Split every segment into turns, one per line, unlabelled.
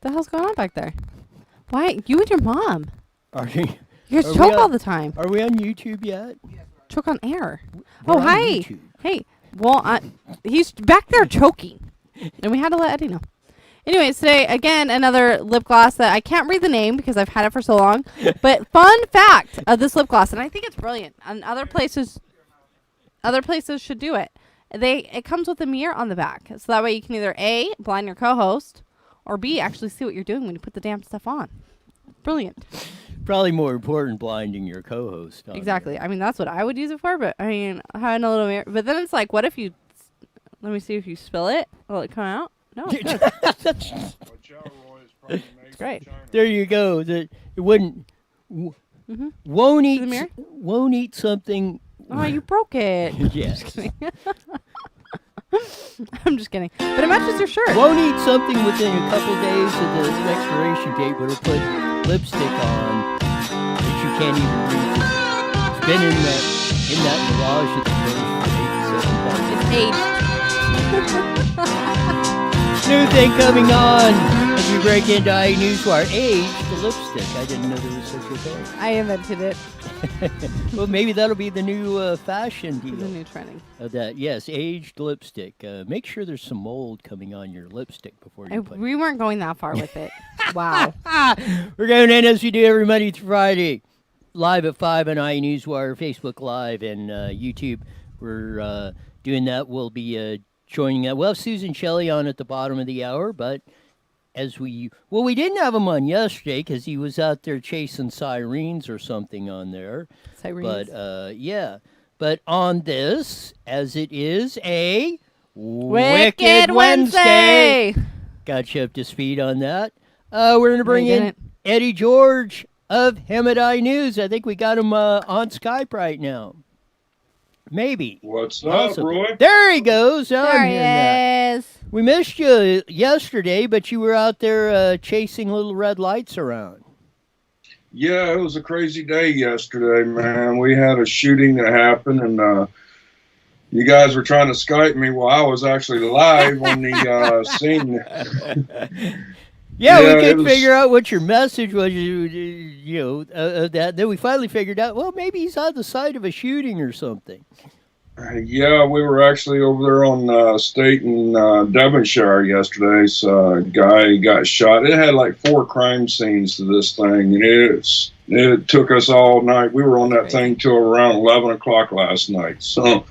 the hell's going on back there? Why? You and your mom.
Are you?
You guys choke all the time.
Are we on YouTube yet?
Choke on air.
We're on
hi.
YouTube.
Hey. Well, he's back there choking. And we had to let Eddie know. Anyways, today, again, another lip gloss that I can't read the name because I've had it for so long. But fun fact of this lip gloss, and I think it's brilliant. And other places should do it. It comes with a mirror on the back. So that way you can either A, blind your co-host, or B, actually see what you're doing when you put the damn stuff on. Brilliant.
Probably more important blinding your co-host.
Exactly. There. I mean, that's what I would use it for, but I mean, having a little mirror. But then it's like, what if you, let me see if you spill it. Will it come out? No, it's good. It's great.
There you go. It wouldn't, won't eat something.
Oh, you broke it.
Yes.
I'm just kidding. But it matches your shirt.
Won't eat something within a couple days of the expiration date, but it'll put lipstick on that you can't even read. It's been in that mirage at the first for 87 bucks.
It's aged.
New thing coming on as we break into Newswire. Age the lipstick. I didn't know there was such a thing.
I invented it.
Well, maybe that'll be the new fashion deal.
The new trending.
That yes, aged lipstick. Make sure there's some mold coming on your lipstick before you put it.
We weren't going that far with it. Wow.
We're going in as we do every Monday through Friday, live at 5 on Newswire, Facebook Live, and YouTube. We're doing that. We'll be joining that. We'll have Susan SHELLEY on at the bottom of the hour, but we didn't have him on yesterday because he was out there chasing sirens or something on there.
Sirens.
But yeah. But on this, as it is a
Wicked Wednesday.
Got you up to speed on that. We're going to bring in
didn't.
Eddie George of Hemet Eye News. I think we got him on Skype right now. Maybe.
What's up, Roy?
There he goes.
There he is.
We missed you yesterday, but you were out there chasing little red lights around.
Yeah, it was a crazy day yesterday, man. We had a shooting that happened, and you guys were trying to Skype me while I was actually live on the scene.
Yeah, we could figure out what your message was, that. Then we finally figured out, well, maybe he's on the side of a shooting or something.
Yeah, we were actually over there on State in Devonshire yesterday. So a guy got shot. It had like 4 crime scenes to this thing, and it took us all night. We were on that thing till around 11 o'clock last night. So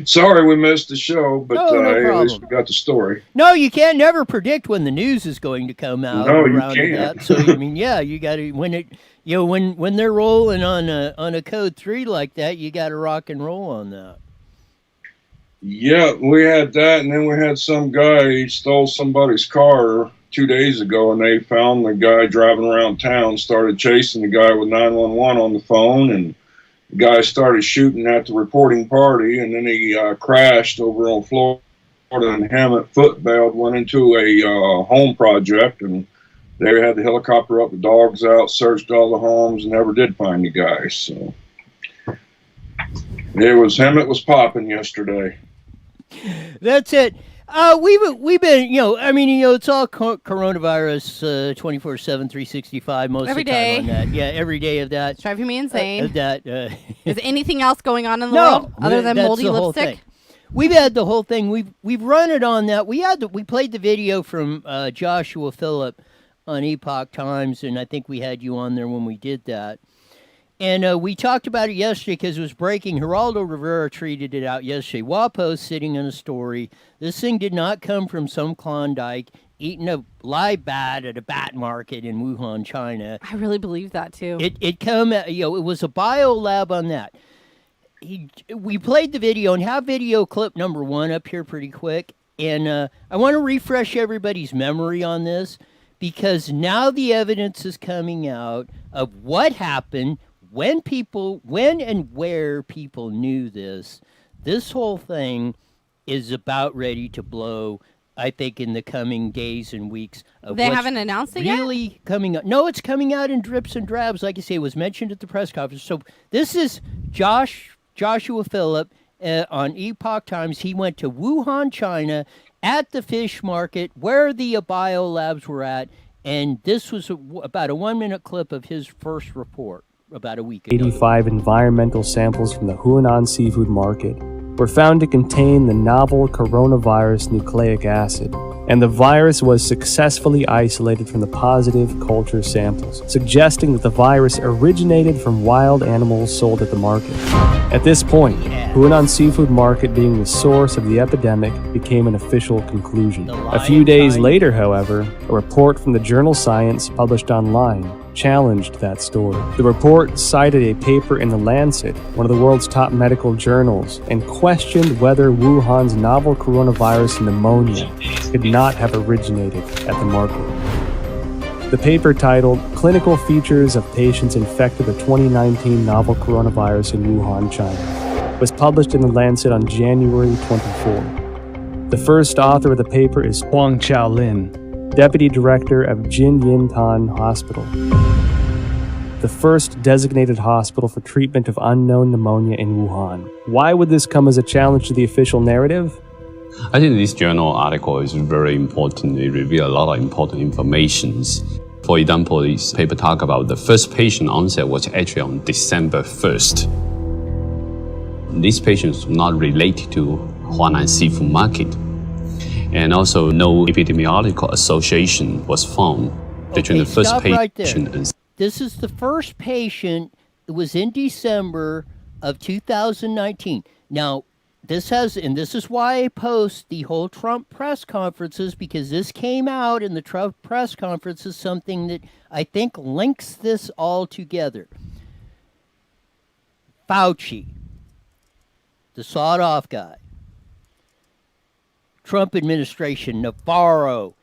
sorry we missed the show, but
no
at least we got the story.
No, you can't never predict when the news is going to come out.
No, you can't.
That. So I mean, yeah, you got to when they're rolling on a code 3 like that, you got to rock and roll on that.
Yeah, we had that, and then we had some guy, he stole somebody's car 2 days ago, and they found the guy driving around town, started chasing the guy with 911 on the phone, and the guy started shooting at the reporting party, and then he crashed over on Florida and Hemet, foot bailed, went into a home project, and they had the helicopter up, the dogs out, searched all the homes, and never did find the guy. So Hemet was popping yesterday.
That's it. We've been, it's all coronavirus 24/7, 365 most
every
of the
day.
time on that. Yeah, every day of that.
It's driving me insane. Is anything else going on in the world other than moldy lipstick?
We've had the whole thing. We've run it on that. We played the video from Joshua Phillip on Epoch Times, and I think we had you on there when we did that. And we talked about it yesterday because it was breaking. Geraldo Rivera tweeted it out yesterday. WAPO's sitting on a story. This thing did not come from some Klondike eating a live bat at a bat market in Wuhan, China.
I really believe that too.
It was a bio lab on that. We played the video and have video clip number 1 up here pretty quick. And I want to refresh everybody's memory on this because now the evidence is coming out of what happened. When and where people knew this whole thing is about ready to blow, I think, in the coming days and weeks.
They haven't announced it yet?
Really coming up. No, it's coming out in drips and drabs. Like I say, it was mentioned at the press conference. So this is Joshua Phillip on Epoch Times. He went to Wuhan, China, at the fish market where the bio labs were at, And this was about a 1-minute clip of his first report about a week ago.
85 environmental samples from the Hunan seafood market were found to contain the novel coronavirus nucleic acid, and the virus was successfully isolated from the positive culture samples, suggesting that the virus originated from wild animals sold at the market. At this point, Hunan seafood market being the source of the epidemic became an official conclusion. A few days later, however, a report from the journal Science published online challenged that story. The report cited a paper in The Lancet, one of the world's top medical journals, and questioned whether Wuhan's novel coronavirus pneumonia could not have originated at the market. The paper, titled Clinical Features of Patients Infected with 2019 Novel Coronavirus in Wuhan, China, was published in The Lancet on January 24. The first author of the paper is Huang Qiaolin, Deputy Director of Jinyintan Hospital, the first designated hospital for treatment of unknown pneumonia in Wuhan. Why would this come as a challenge to the official narrative?
I think this journal article is very important. It reveals a lot of important information. For example, this paper talk about the first patient onset was actually on December 1st. These patients were not related to Huanan seafood market. And also no epidemiological association was found between the first patient and...
This is the first patient. It was in December of 2019. Now, this is why I post the whole Trump press conferences, because this came out in the Trump press conferences, something that I think links this all together. Fauci, the sawed-off guy, Trump administration, Navarro,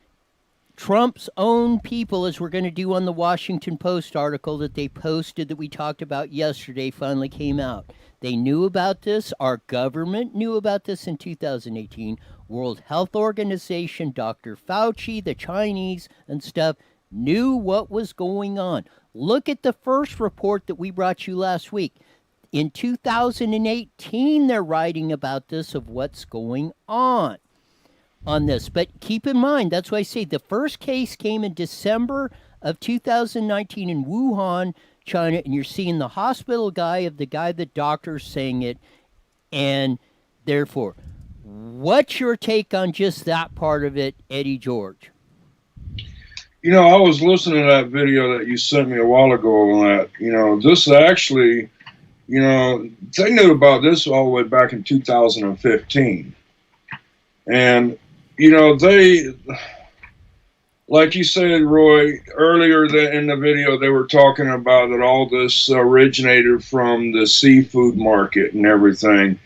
Trump's own people, as we're going to do on the Washington Post article that they posted that we talked about yesterday, finally came out. They knew about this. Our government knew about this in 2018. World Health Organization, Dr. Fauci, the Chinese and stuff knew what was going on. Look at the first report that we brought you last week. In 2018, they're writing about this, of what's going on this. But keep in mind, that's why I say the first case came in December of 2019 in Wuhan, China, and you're seeing the hospital guy of the guy, the doctor's saying it. And therefore, what's your take on just that part of it, Eddie George?
You know, I was listening to that video that you sent me a while ago on that. You know, this actually, you know, they knew about this all the way back in 2015. And, you know, they, like you said, Roy, earlier in the video, they were talking about that all this originated from the seafood market and everything.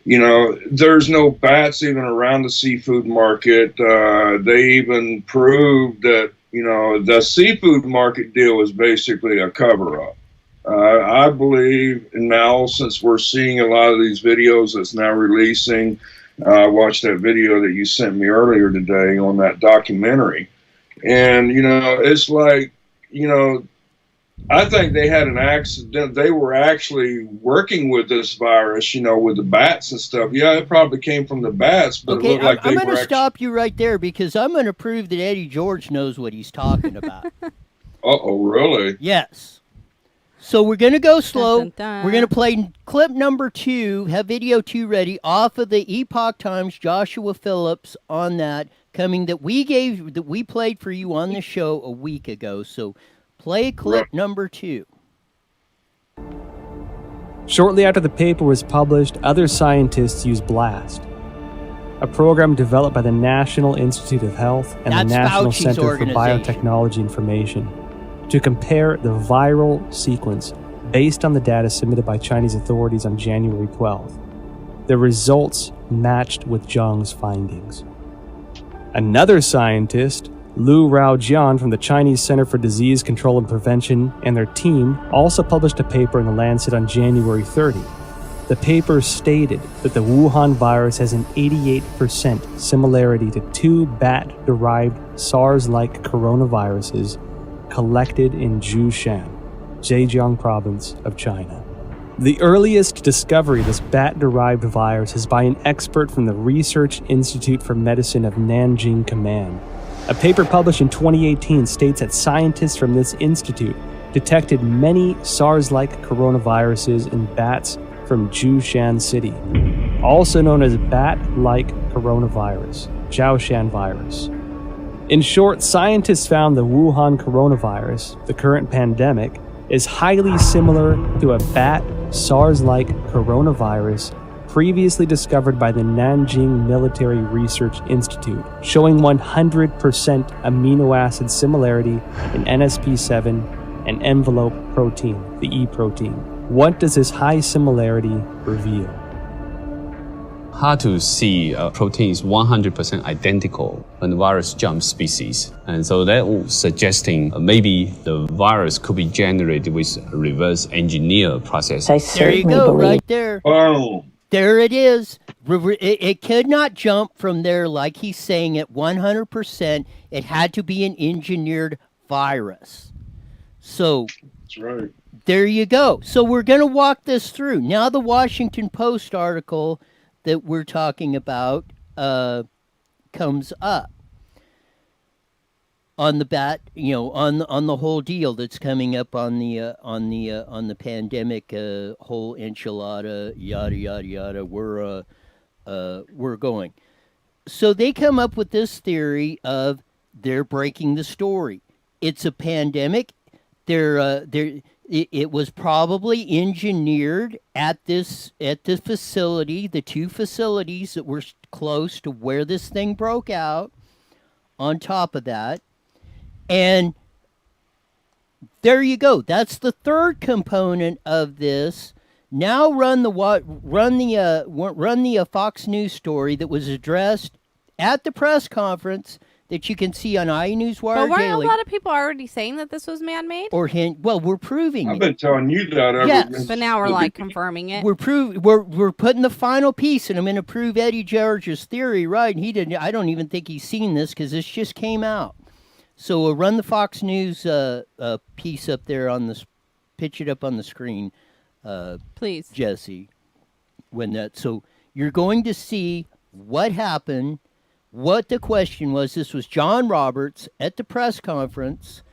You know, there's no bats even around the seafood market. They even proved that, you know, the seafood market deal was basically a cover-up. I believe now, since we're seeing a lot of these videos that's now releasing, I watched that video that you sent me earlier today on that documentary. And, you know, it's like, you know, I think they had an accident. They were actually working with this virus, you know, with the bats and stuff. Yeah, it probably came from the bats, but
okay,
it looked like
I'm going to stop you right there, because I'm going to prove that Eddie George knows what he's talking about.
Uh-oh, really?
Yes. So we're going to go slow.
Dun, dun, dun.
We're going to play clip number 2, have video 2 ready, off of the Epoch Times Joshua Phillips on that, coming that we played for you on the show a week ago. So play clip number 2.
Shortly after the paper was published, other scientists used BLAST, a program developed by the National Institute of Health and
That's
the National
Fauci's
Center for
organization.
Biotechnology Information, to compare the viral sequence based on the data submitted by Chinese authorities on January 12th. The results matched with Zhang's findings. Another scientist, Lu Raojian from the Chinese Center for Disease Control and Prevention, and their team also published a paper in The Lancet on January 30. The paper stated that the Wuhan virus has an 88% similarity to 2 bat-derived SARS-like coronaviruses collected in Zhoushan, Zhejiang province of China. The earliest discovery of this bat-derived virus is by an expert from the Research Institute for Medicine of Nanjing Command, A paper published in 2018 states that scientists from this institute detected many SARS-like coronaviruses in bats from Zhoushan City, also known as bat-like coronavirus, Zhoushan virus. In short, scientists found the Wuhan coronavirus, the current pandemic, is highly similar to a bat SARS-like coronavirus previously discovered by the Nanjing Military Research Institute, showing 100% amino acid similarity in NSP7 and envelope protein, the E protein. What does this high similarity reveal?
Hard to see a protein is 100% identical when the virus jumps species. And so that was suggesting maybe the virus could be generated with a reverse engineer process.
There you go, right there.
Oh,
There it is. It could not jump from there like he's saying it 100%. It had to be an engineered virus. So
that's right.
there you go. So we're going to walk this through. Now the Washington Post article that we're talking about comes up on the bat, on the whole deal that's coming up on the pandemic, whole enchilada, yada yada yada. We're going. So they come up with this theory of they're breaking the story. It's a pandemic. It was probably engineered at the facility, the two facilities that were close to where this thing broke out. On top of that, and there you go. That's the third component of this. Now run the Fox News story that was addressed at the press conference that you can see on iNewsWire
But weren't
Daily.
a lot of people already saying that this was man-made?
Well, we're proving
I've
it.
been telling you that ever
Yes.
since
But now we're
the
like
beginning.
confirming it.
We're putting the final piece, and I'm going to prove Eddie George's theory right. And he didn't. I don't even think he's seen this because this just came out. So we'll run the Fox News piece up there on the, pitch it up on the screen,
Please.
Jesse. So you're going to see what happened, what the question was. This was John Roberts at the press conference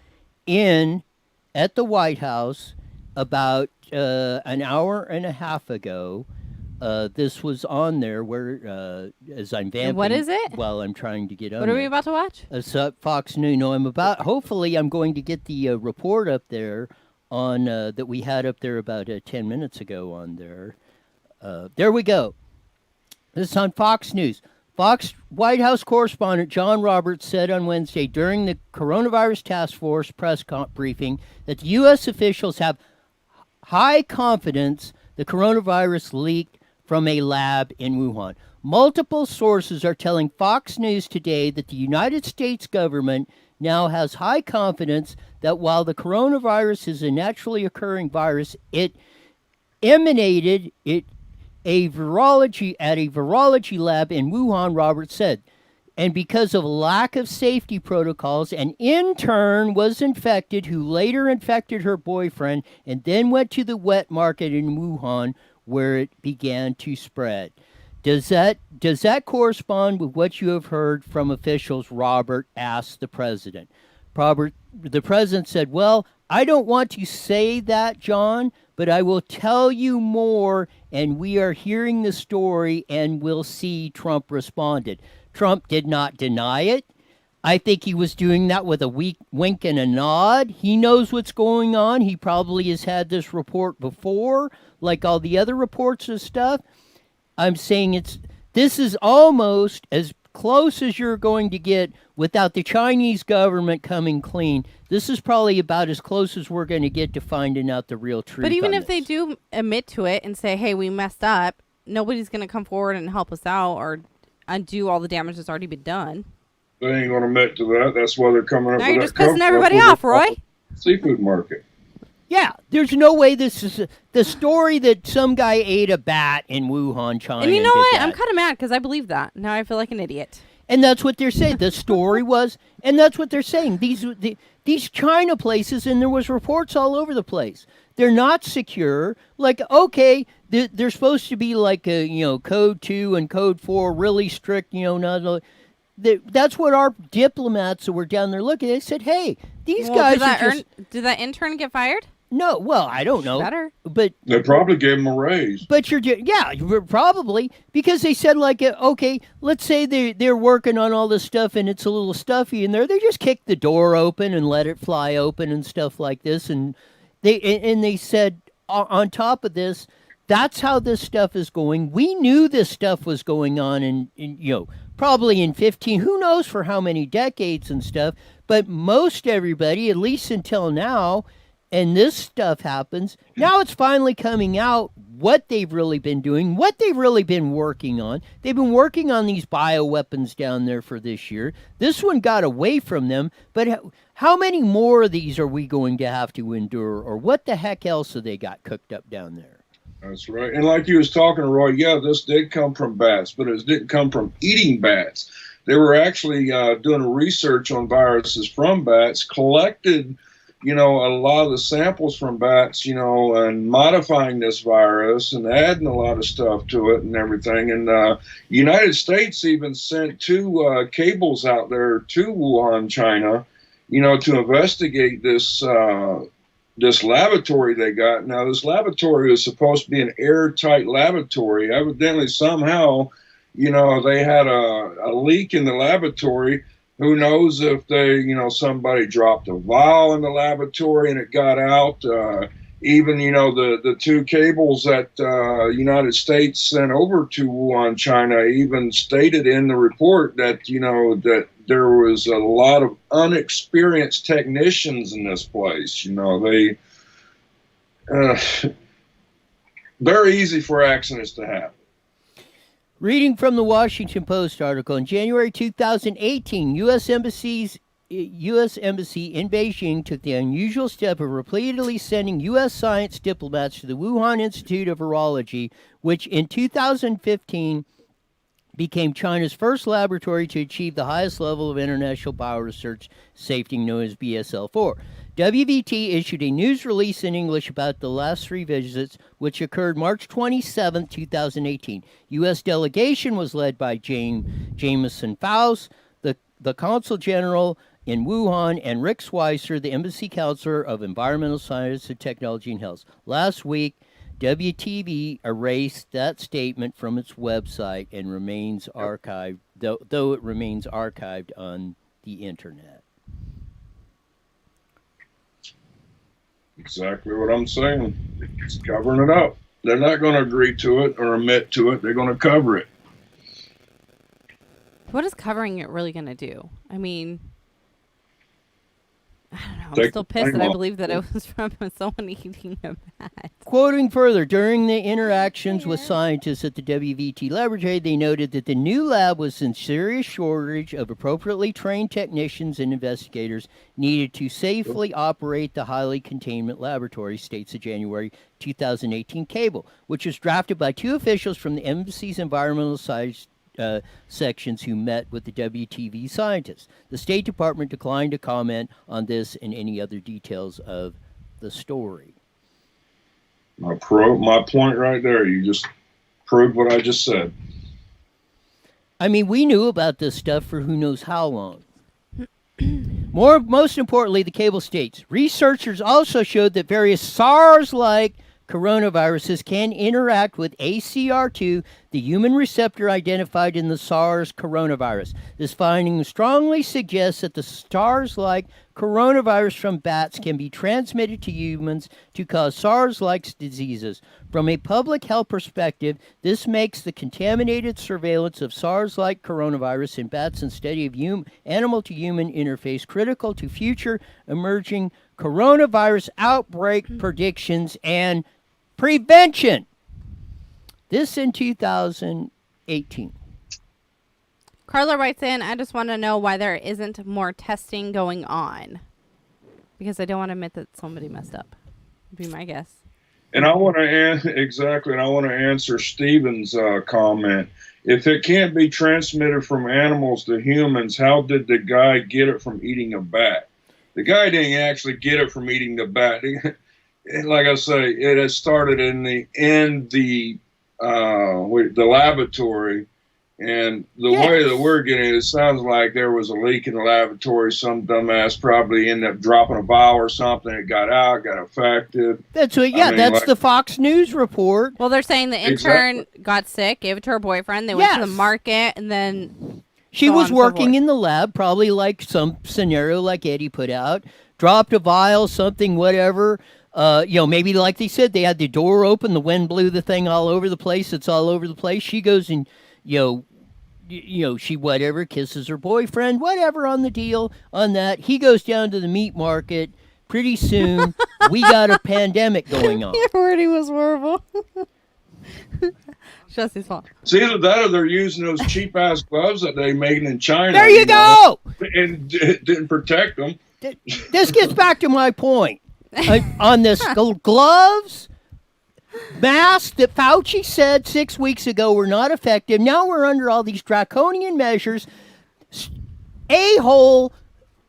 at the White House about an hour and a half ago. This was on there where, as I'm vamping.
And what is it?
Well, I'm trying to get on
What are we
there.
about to watch?
Fox News. No, hopefully I'm going to get the report up there on that we had up there about 10 minutes ago on there. There we go. This is on Fox News. Fox White House correspondent John Roberts said on Wednesday during the Coronavirus Task Force press briefing that the U.S. officials have high confidence the coronavirus leaked from a lab in Wuhan. Multiple sources are telling Fox News today that the United States government now has high confidence that while the coronavirus is a naturally occurring virus, it emanated at a virology lab in Wuhan, Roberts said. And because of lack of safety protocols, an intern was infected who later infected her boyfriend and then went to the wet market in Wuhan where it began to spread. Does that correspond with what you have heard from officials? Robert asked the president. The president said, well, I don't want to say that, John, but I will tell you more, and we are hearing the story, and we'll see, Trump responded. Trump did not deny it. I think he was doing that with a wink and a nod. He knows what's going on. He probably has had this report before, like all the other reports and stuff. I'm saying this is almost as close as you're going to get without the Chinese government coming clean. This is probably about as close as we're going to get to finding out the real truth.
But even
on
if they
this.
do admit to it and say, hey, we messed up, nobody's going to come forward and help us out or undo all the damage that's already been done.
They ain't going to admit to that. That's why they're coming up
Now
with
you're
that
just pissing
cover-up
everybody
with
off,
the
Roy.
seafood market.
Yeah, there's no way this is the story that some guy ate a bat in Wuhan, China.
And you know
did
what?
that.
I'm kind of mad because I believe that. Now I feel like an idiot.
And that's what they're saying. The story was, and that's what they're saying. These China places, and there was reports all over the place. They're not secure. Like, okay, they're supposed to be like, code 2 and code 4, really strict, not. that's what our diplomats that were down there looking. They said, "Hey, these guys
did that intern get fired?
No, well, I don't know.
Better.
But
they probably gave him a raise.
But probably, because they said, like, okay, let's say they're working on all this stuff and it's a little stuffy in there. They just kick the door open and let it fly open and stuff like this. And they said, on top of this, that's how this stuff is going. We knew this stuff was going on in probably in 15, who knows for how many decades and stuff. But most everybody, at least until now, and this stuff happens, now it's finally coming out what they've really been doing, what they've really been working on. They've been working on these bioweapons down there for this year. This one got away from them, but how many more of these are we going to have to endure, or what the heck else have they got cooked up down there?
That's right. And like you was talking, Roy, yeah, this did come from bats, but it didn't come from eating bats. They were actually doing research on viruses from bats, collected a lot of the samples from bats, and modifying this virus and adding a lot of stuff to it and everything. And the United States even sent 2 cables out there to Wuhan, China, to investigate this this laboratory they got. Now, this laboratory is supposed to be an airtight laboratory. Evidently, somehow, they had a leak in the laboratory. Who knows if somebody dropped a vial in the laboratory and it got out. Even, the 2 cables that United States sent over to Wuhan, China, even stated in the report that, that there was a lot of unexperienced technicians in this place. They very easy for accidents to happen.
Reading from the Washington Post article, in January 2018, U.S. Embassy in Beijing took the unusual step of repeatedly sending U.S. science diplomats to the Wuhan Institute of Virology, which in 2015 became China's first laboratory to achieve the highest level of international bioresearch safety, known as BSL-4. WVT issued a news release in English about the last 3 visits, which occurred March 27, 2018. U.S. delegation was led by Jameson Faust, the Consul General in Wuhan, and Rick Swisher, the Embassy Counselor of Environmental Science and Technology and Health. Last week, WTV erased that statement from its website and remains archived, though it remains archived on the internet.
Exactly what I'm saying. It's covering it up. They're not going to agree to it or admit to it. They're going to cover it.
What is covering it really going to do? I mean, I don't know. I'm still pissed that I believe that it was from someone eating a bat.
Quoting further, during the interactions with scientists at the WVT laboratory, they noted that the new lab was in serious shortage of appropriately trained technicians and investigators needed to safely operate the highly containment laboratory, states a January 2018 cable, which was drafted by 2 officials from the embassy's environmental science sections who met with the WTV scientists. The State Department declined to comment on this and any other details of the story.
My point right there. You just proved what I just said.
I mean, we knew about this stuff for who knows how long. Most importantly, the cable states, researchers also showed that various SARS-like coronaviruses can interact with ACR2, the human receptor identified in the SARS coronavirus. This finding strongly suggests that the SARS-like coronavirus from bats can be transmitted to humans to cause SARS-like diseases. From a public health perspective, this makes the contaminated surveillance of SARS-like coronavirus in bats and study of animal-to-human interface critical to future emerging coronavirus outbreak predictions and prevention. This in 2018.
Carla writes in, I just want to know why there isn't more testing going on. Because I don't want to admit that somebody messed up. Would be my guess.
And I want to answer Stephen's comment. If it can't be transmitted from animals to humans, how did the guy get it from eating a bat? The guy didn't actually get it from eating the bat. Like I say, it has started in the laboratory, And the way that we're getting it, it sounds like there was a leak in the laboratory. Some dumbass probably ended up dropping a vial or something. It got out, got affected.
That's what. Yeah, that's the Fox News report.
Well, they're saying the intern got sick, gave it to her boyfriend. They went to the market, and then
she was working in the lab, probably like some scenario like Eddie put out. Dropped a vial, something, whatever. Maybe like they said, they had the door open. The wind blew the thing all over the place. It's all over the place. She goes and. She whatever kisses her boyfriend, whatever on the deal on that. He goes down to the meat market. Pretty soon, we got a pandemic going on.
Your wording was horrible. Jesse's fault.
It's either that or they're using those cheap ass gloves that they made in China.
There you go.
And it didn't protect them.
This gets back to my point on this gloves. Masks that Fauci said 6 weeks ago were not effective. Now we're under all these draconian measures. A-hole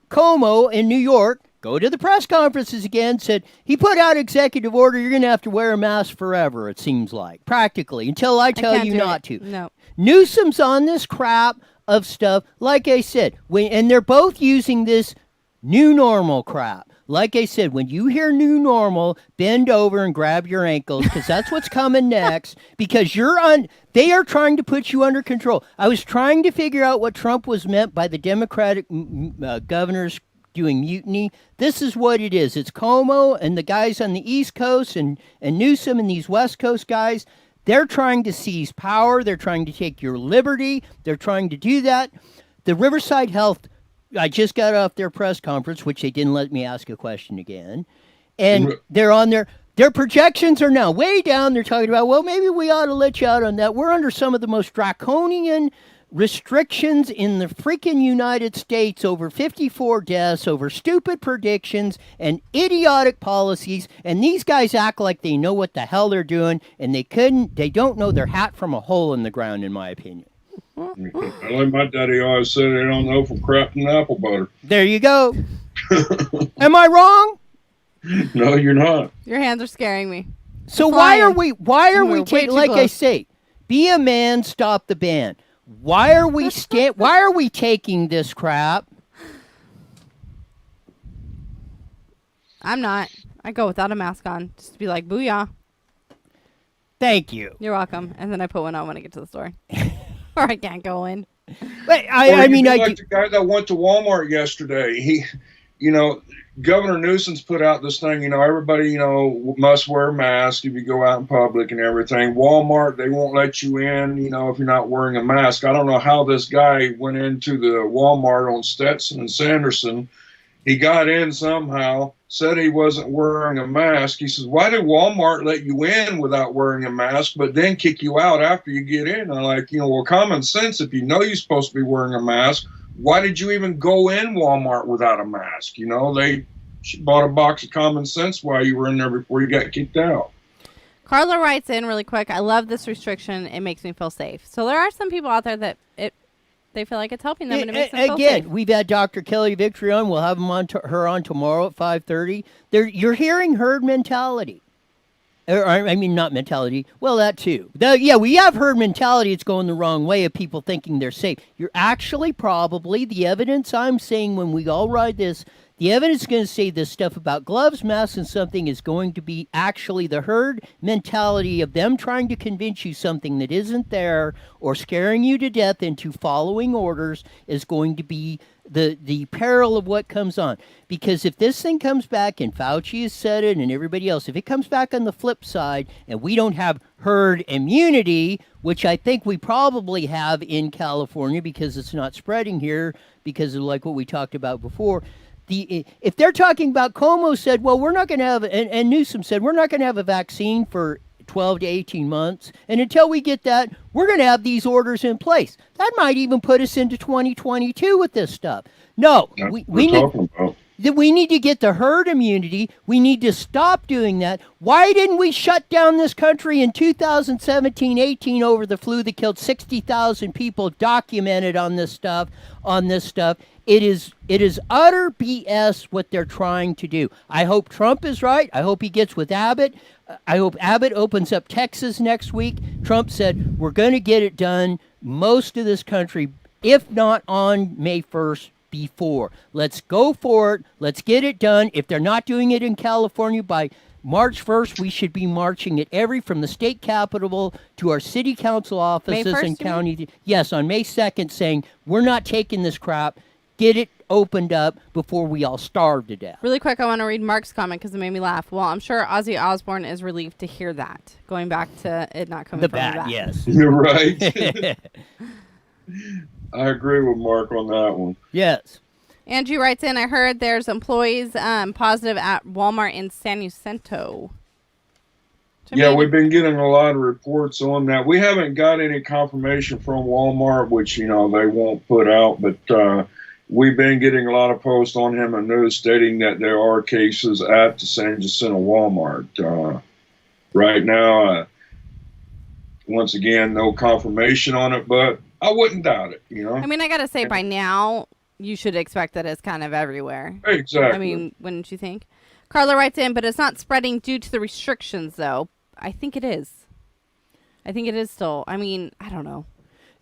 Como in New York, go to the press conferences again, said he put out executive order, you're going to have to wear a mask forever, it seems like, practically, until I tell you not to.
No.
Newsom's on this crap of stuff, like I said, and they're both using this new normal crap. Like I said, when you hear new normal, bend over and grab your ankles because that's what's coming next because they are trying to put you under control. I was trying to figure out what Trump was meant by the Democratic governors doing mutiny. This is what it is. It's Como and the guys on the East Coast and Newsom and these West Coast guys. They're trying to seize power. They're trying to take your liberty. They're trying to do that. The Riverside Health, I just got off their press conference, which they didn't let me ask a question again. And they're on their projections are now way down. They're talking about, well, maybe we ought to let you out on that. We're under some of the most draconian restrictions in the freaking United States, over 54 deaths, over stupid predictions and idiotic policies. And these guys act like they know what the hell they're doing, and they don't know their hat from a hole in the ground, in my opinion.
Like my daddy always said, they don't know from crap and apple butter.
There you go. Am I wrong?
No, you're not.
Your hands are scaring me.
So why are we taking, like I say, be a man, stop the ban. Why are we taking this crap?
I'm not. I go without a mask on, just to be like, booyah.
Thank you.
You're welcome. And then I put one on when I get to the store. Or I can't go in.
But
like the guy that went to Walmart yesterday. Governor Newsom's put out this thing, everybody, must wear a mask if you go out in public and everything. Walmart, they won't let you in, if you're not wearing a mask. I don't know how this guy went into the Walmart on Stetson and Sanderson. He got in somehow, said he wasn't wearing a mask. He says, why did Walmart let you in without wearing a mask, but then kick you out after you get in? I'm like, common sense, if you know you're supposed to be wearing a mask, why did you even go in Walmart without a mask? She bought a box of common sense while you were in there before you got kicked out.
Carla writes in really quick, I love this restriction. It makes me feel safe. So there are some people out there that they feel like it's helping them and it makes them feel safe.
Again, we've had Dr. Kelly Victory on. We'll have her on tomorrow at 5:30. You're hearing herd mentality. Not mentality. Well, that too. We have herd mentality. It's going the wrong way of people thinking they're safe. You're actually probably, the evidence I'm saying when we all ride this, the evidence is going to say this stuff about gloves, masks, and something is going to be actually the herd mentality of them trying to convince you something that isn't there or scaring you to death into following orders is going to be the peril of what comes on. Because if this thing comes back, and Fauci has said it and everybody else, if it comes back on the flip side and we don't have herd immunity, which I think we probably have in California because it's not spreading here because of like what we talked about before, if they're talking about, Como said, well, we're not going to have, and Newsom said, we're not going to have a vaccine for 12 to 18 months. And until we get that, we're going to have these orders in place. That might even put us into 2022 with this stuff. No, we need to get the herd immunity. We need to stop doing that. Why didn't we shut down this country in 2017-18 over the flu that killed 60,000 people documented on this stuff? It is utter BS what they're trying to do. I hope Trump is right. I hope he gets with Abbott. I hope Abbott opens up Texas next week. Trump said, we're going to get it done most of this country, if not on May 1st, before. Let's go for it. Let's get it done. If they're not doing it in California by March 1st, we should be marching it from the state capitol to our city council offices
1st,
and county. Yes, on May 2nd, saying we're not taking this crap. Get it opened up before we all starve to death.
Really quick, I want to read Mark's comment because it made me laugh. Well, I'm sure Ozzy Osbourne is relieved to hear that. Going back to it not coming
The
from the
bat,
bat.
yes.
You're right. I agree with Mark on that one.
Yes.
Angie writes in, I heard there's employees positive at Walmart in San Jacinto.
Yeah, we've been getting a lot of reports on that. We haven't got any confirmation from Walmart, which, they won't put out, but we've been getting a lot of posts on Hemet News stating that there are cases at the San Jacinto Walmart. Right now, once again, no confirmation on it, but I wouldn't doubt it,
I mean, I got to say, by now, you should expect that it's kind of everywhere.
Exactly.
I mean, wouldn't you think? Carla writes in, but it's not spreading due to the restrictions, though. I think it is. I think it is still. I mean, I don't know.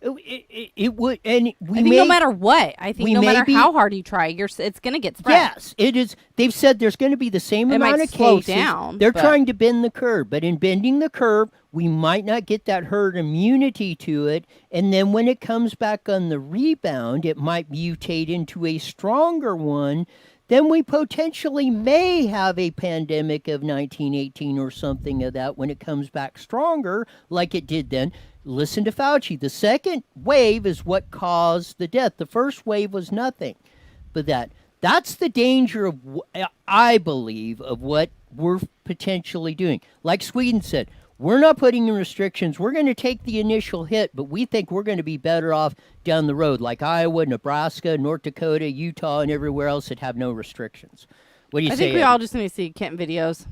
It would, and we
I think no matter what, no matter how hard you try, it's going to get spread.
Yes, it is. They've said there's going to be the same amount of
slow
cases.
Down,
They're trying to bend the curve, but in bending the curve, we might not get that herd immunity to it, and then when it comes back on the rebound, it might mutate into a stronger one. Then we potentially may have a pandemic of 1918 or something of that when it comes back stronger, like it did then. Listen to Fauci. The second wave is what caused the death. The first wave was nothing. But that's the danger of, I believe, of what we're potentially doing. Like Sweden said, we're not putting in restrictions. We're going to take the initial hit, but we think we're going to be better off down the road, like Iowa, Nebraska, North Dakota, Utah, and everywhere else that have no restrictions. What do you say?
I think we all just need to see Kent videos.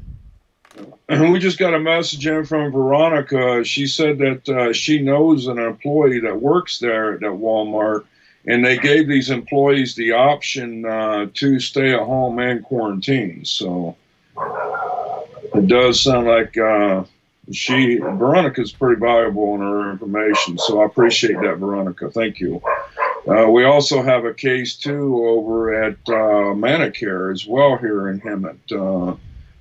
And we just got a message in from Veronica. She said that she knows an employee that works there at Walmart, and they gave these employees the option to stay at home and quarantine. So it does sound like Veronica's pretty valuable in her information. So I appreciate that, Veronica. Thank you. We also have a case, too, over at Manicare as well here in Hemet.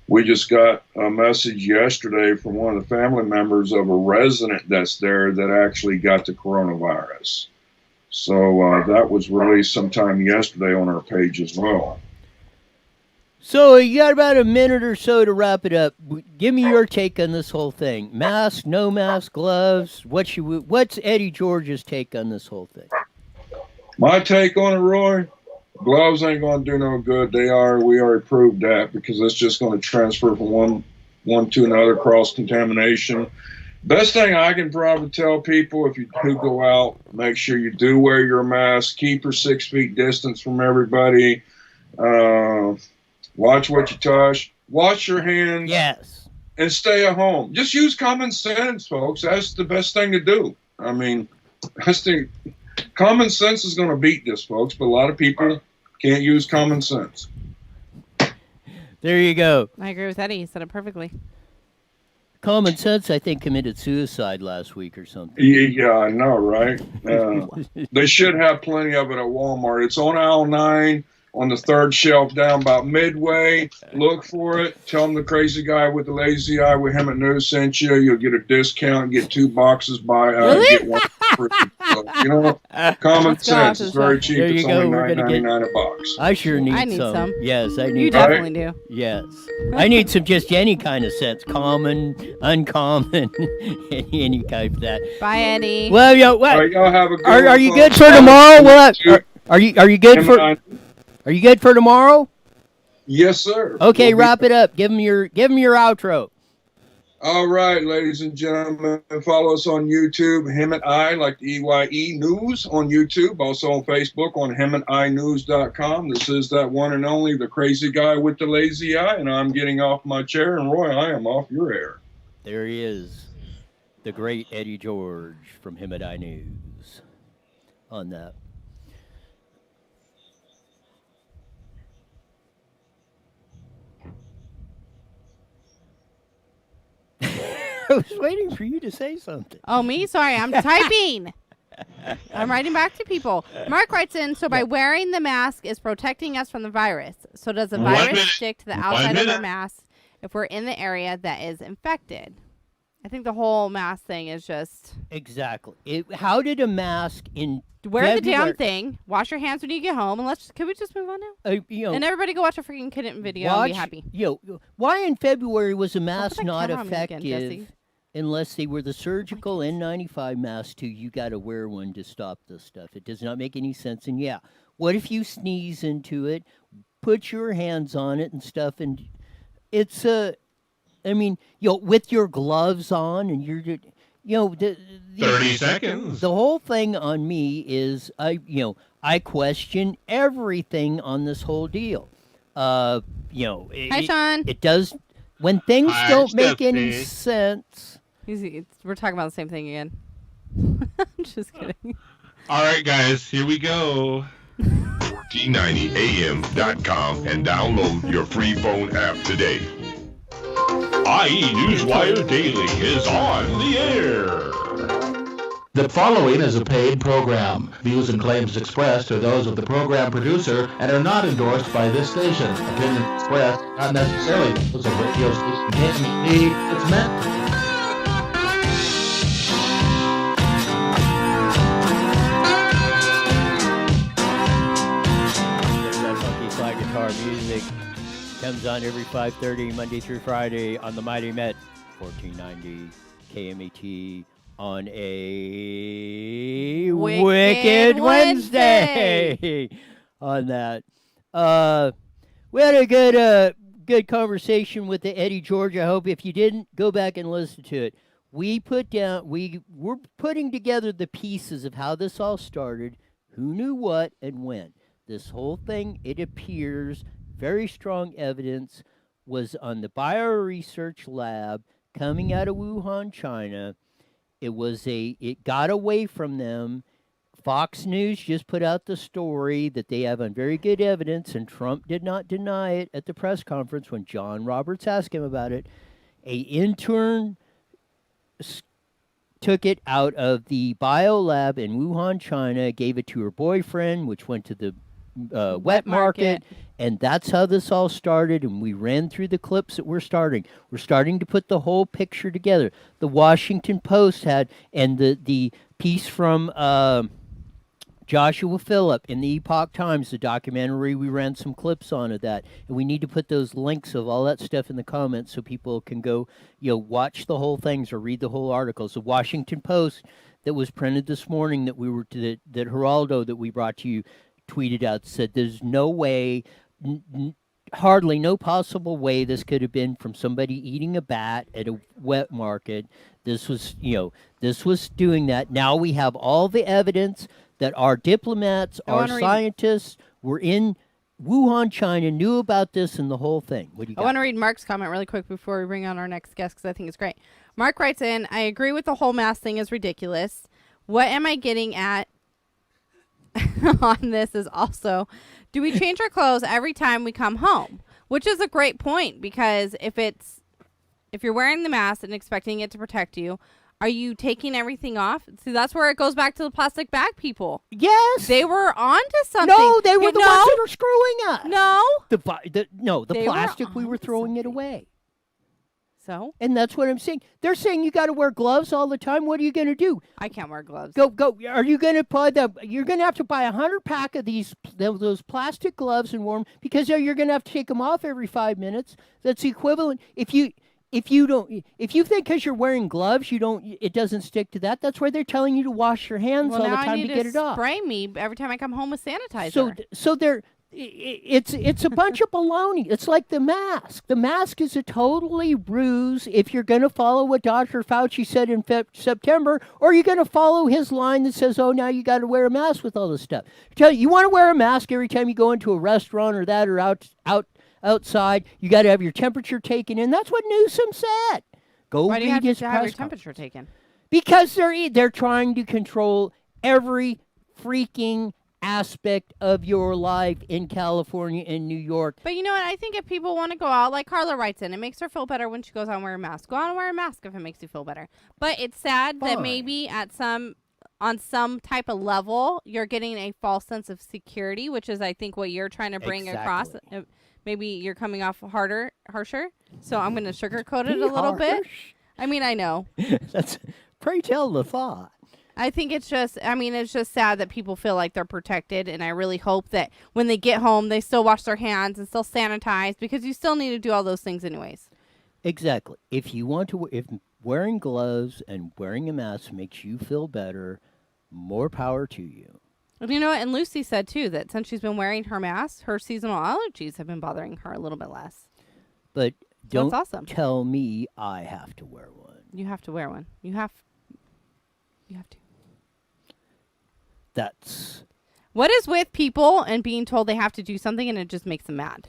We just got a message yesterday from one of the family members of a resident that's there that actually got the coronavirus. So that was released sometime yesterday on our page as well.
So you got about a minute or so to wrap it up. Give me your take on this whole thing. Mask, no mask, gloves. What's Eddie George's take on this whole thing?
My take on it, Roy, gloves ain't going to do no good. We already proved that, because it's just going to transfer from one to another, cross-contamination. Best thing I can probably tell people, if you do go out, make sure you do wear your mask, keep your 6 feet distance from everybody, watch what you touch, wash your hands,
yes,
and stay at home. Just use common sense, folks. That's the best thing to do. I mean, common sense is going to beat this, folks, but a lot of people can't use common sense.
There you go.
I agree with Eddie. He said it perfectly.
Common sense, I think, committed suicide last week or something.
Yeah, I know, right? They should have plenty of it at Walmart. It's on aisle 9 on the third shelf down about midway. Look for it. Tell them the crazy guy with the lazy eye with Hemet News sent you. You'll get a discount. Get 2 boxes. Get one free. So, common sense is very cheap.
There you
it's
go.
only
We're gonna
$9.99 a box.
I sure need
I need some.
Yes, I need
You
some.
definitely do.
Yes. I need some, just any kind of sense. Common, uncommon, any type of that.
Bye, Eddie.
Well, what?
All right, y'all have a good
Are
one,
you
folks.
good for tomorrow? Well, are you good for?
Hemet Eye.
Are you good for tomorrow?
Yes, sir.
Okay,
We'll be-
wrap it up. Give them your outro.
All right, ladies and gentlemen, follow us on YouTube, Hemet Eye, like the EYE News on YouTube. Also on Facebook on HemetEyeNews.com. This is that one and only, the crazy guy with the lazy eye, and I'm getting off my chair, and Roy, I am off your air.
There he is, the great Eddie George from Hemet Eye News. On that. I was waiting for you to say something.
Oh, me? Sorry, I'm typing. I'm writing back to people. Mark writes in, so by wearing the mask is protecting us from the virus. So does the virus stick to the outside of our mask if we're in the area that is infected? I think the whole mask thing is just...
Exactly. How did a mask in
Wear the damn thing. Wash your hands when you get home. And can we just move on now? And everybody go watch a freaking kitten video and be happy.
Why in February was a mask not effective unless they were the surgical N95 masks too? You got to wear one to stop this stuff. It does not make any sense. And what if you sneeze into it, put your hands on it and stuff, and it's with your gloves on and you're...
30 seconds.
The whole thing on me is I question everything on this whole deal.
Hi, Sean.
It does when things don't make any sense.
We're talking about the same thing again. I'm just kidding.
All right, guys, here we go. 1490am.com and download your free phone app today. IE Newswire Daily is on the air.
The following is a paid program. Views and claims expressed are those of the program producer and are not endorsed by this station. Opinions expressed are not necessarily those of radio station KMET. It's meant.
That funky slide guitar music comes on every 5:30 Monday through Friday on the Mighty Met 1490 KMET on a Wicked Wednesday. On that, we had a good conversation with the Eddie George. I hope if you didn't, go back and listen to it. We're putting together the pieces of how this all started, who knew what and when. This whole thing, it appears, very strong evidence, was on the bioresearch lab coming out of Wuhan, China. It got away from them. Fox News just put out the story that they have on very good evidence, and Trump did not deny it at the press conference when John Roberts asked him about it. An intern took it out of the biolab in Wuhan, China, gave it to her boyfriend, which went to the wet market, and that's how this all started. And we ran through the clips that we're starting to put the whole picture together. The Washington Post had, and the piece from Joshua Phillip in the Epoch Times, the documentary, we ran some clips on of that, and we need to put those links of all that stuff in the comments so people can go watch the whole things or read the whole articles. The Washington Post that was printed this morning that Geraldo that we brought to you tweeted out, said there's no way, hardly no possible way this could have been from somebody eating a bat at a wet market. This was doing that. Now we have all the evidence that our diplomats, our scientists were in Wuhan, China, knew about this and the whole thing. What do you got?
I want to read Mark's comment really quick before we bring on our next guest because I think it's great. Mark writes in, I agree with the whole mask thing is ridiculous. What am I getting at on this is also, do we change our clothes every time we come home? Which is a great point, because if you're wearing the mask and expecting it to protect you, are you taking everything off? See, that's where it goes back to the plastic bag people.
Yes.
They were onto something.
No, they were the ones that were screwing us.
No.
The plastic, we were throwing it away.
So?
And that's what I'm saying. They're saying you got to wear gloves all the time. What are you going to do?
I can't wear gloves.
Go. Are you going to buy you're going to have to buy 100 pack of those plastic gloves and wear them, because you're going to have to take them off every 5 minutes. That's equivalent. If you think because you're wearing gloves, it doesn't stick to that. That's why they're telling you to wash your hands all the time to get it off.
Spray me every time I come home with sanitizer.
So it's a bunch of baloney. It's like the mask. The mask is a totally ruse if you're going to follow what Dr. Fauci said in September, or you're going to follow his line that says, oh, now you got to wear a mask with all this stuff. You want to wear a mask every time you go into a restaurant or outside. You got to have your temperature taken in. That's what Newsom said.
Why do you have to have your temperature taken?
Because they're trying to control every freaking aspect of your life in California and New York.
But you know what? I think if people want to go out, like Carla writes in, it makes her feel better when she goes out and wear a mask. Go out and wear a mask if it makes you feel better. But it's sad that maybe at some on some type of level, you're getting a false sense of security, which is, I think, what you're trying to bring across. Maybe you're coming off harsher. So I'm going to sugarcoat it a little bit. I mean, I know.
That's pray tell the thought.
I think it's just sad that people feel like they're protected. And I really hope that when they get home, they still wash their hands and still sanitize, because you still need to do all those things anyways.
Exactly. If you want to, if wearing gloves and wearing a mask makes you feel better, more power to you.
You know, and Lucy said, too, that since she's been wearing her mask, her seasonal allergies have been bothering her a little bit less.
But don't
that's awesome.
tell me I have to wear one.
You have to wear one. You have to.
That's...
What is with people and being told they have to do something and it just makes them mad?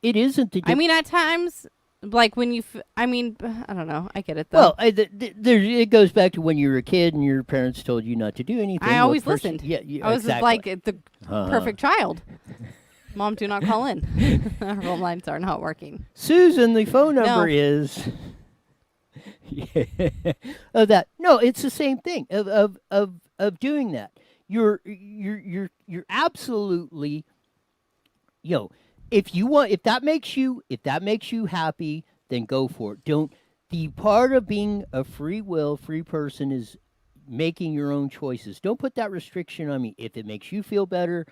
It isn't the...
I mean, at times... Like when you, I don't know. I get it though.
Well, it goes back to when you were a kid and your parents told you not to do anything.
I always listened.
Yeah,
I was
exactly.
like the perfect child. Mom, do not call in. Our phone lines are not working.
Susan, the phone number is. No, it's the same thing of doing that. You're absolutely, if that makes you happy, then go for it. The part of being a free person is making your own choices. Don't put that restriction on me. If it makes you feel better,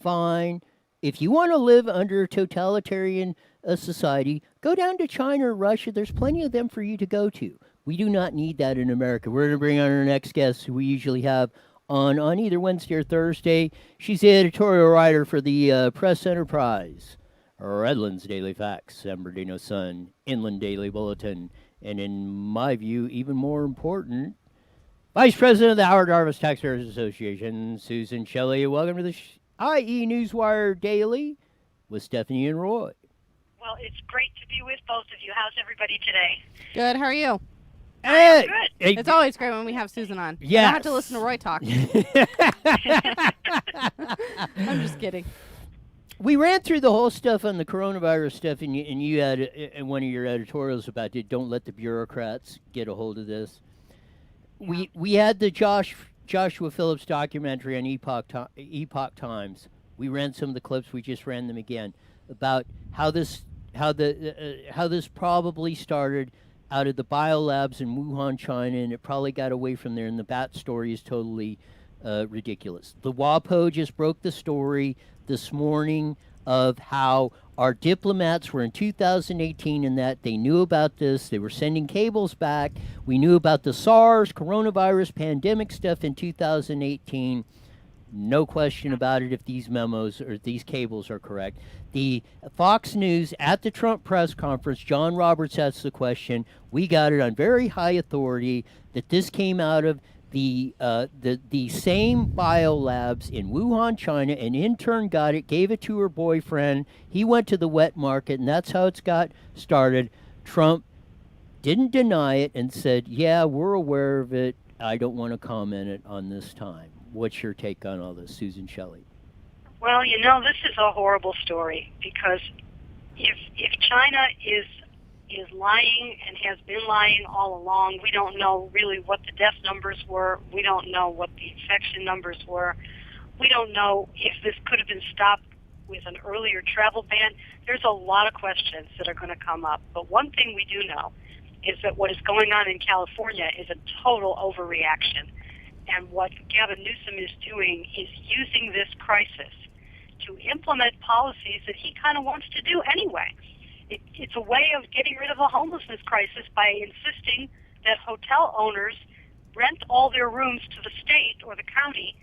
fine. If you want to live under a totalitarian society, go down to China or Russia. There's plenty of them for you to go to. We do not need that in America. We're going to bring on our next guest, who we usually have on either Wednesday or Thursday. She's the editorial writer for the Press Enterprise, Redlands Daily Facts, San Bernardino Sun, Inland Daily Bulletin, and in my view, even more important, Vice President of the Howard Jarvis Taxpayers Association, Susan Shelley. Welcome to the IE Newswire Daily with Stephanie and Roy.
Well, it's great to be with both of you. How's everybody today?
Good. How are you?
Hey,
good.
It's always great when we have Susan on.
Yes.
I don't have to listen to Roy talk. I'm just kidding.
We ran through the whole stuff on the coronavirus stuff, and you had in one of your editorials about it. Don't let the bureaucrats get a hold of this.
Yeah.
We had the Joshua Phillips documentary on Epoch Times. We ran some of the clips. We just ran them again about how this probably started out of the biolabs in Wuhan, China, and it probably got away from there. And the bat story is totally ridiculous. The WAPO just broke the story this morning of how our diplomats were in 2018 and that they knew about this. They were sending cables back. We knew about the SARS, coronavirus, pandemic stuff in 2018. No question about it if these memos or these cables are correct. The Fox News at the Trump press conference, John Roberts asked the question. We got it on very high authority that this came out of the same biolabs in Wuhan, China. An intern got it, gave it to her boyfriend. He went to the wet market, and that's how it's got started. Trump didn't deny it and said, yeah, we're aware of it. I don't want to comment it on this time. What's your take on all this, Susan Shelley?
Well, this is a horrible story, because if China is lying and has been lying all along, we don't know really what the death numbers were. We don't know what the infection numbers were. We don't know if this could have been stopped with an earlier travel ban. There's a lot of questions that are going to come up. But one thing we do know is that what is going on in California is a total overreaction. And what Gavin Newsom is doing is using this crisis to implement policies that he kind of wants to do anyway. It's a way of getting rid of the homelessness crisis by insisting that hotel owners rent all their rooms to the state or the county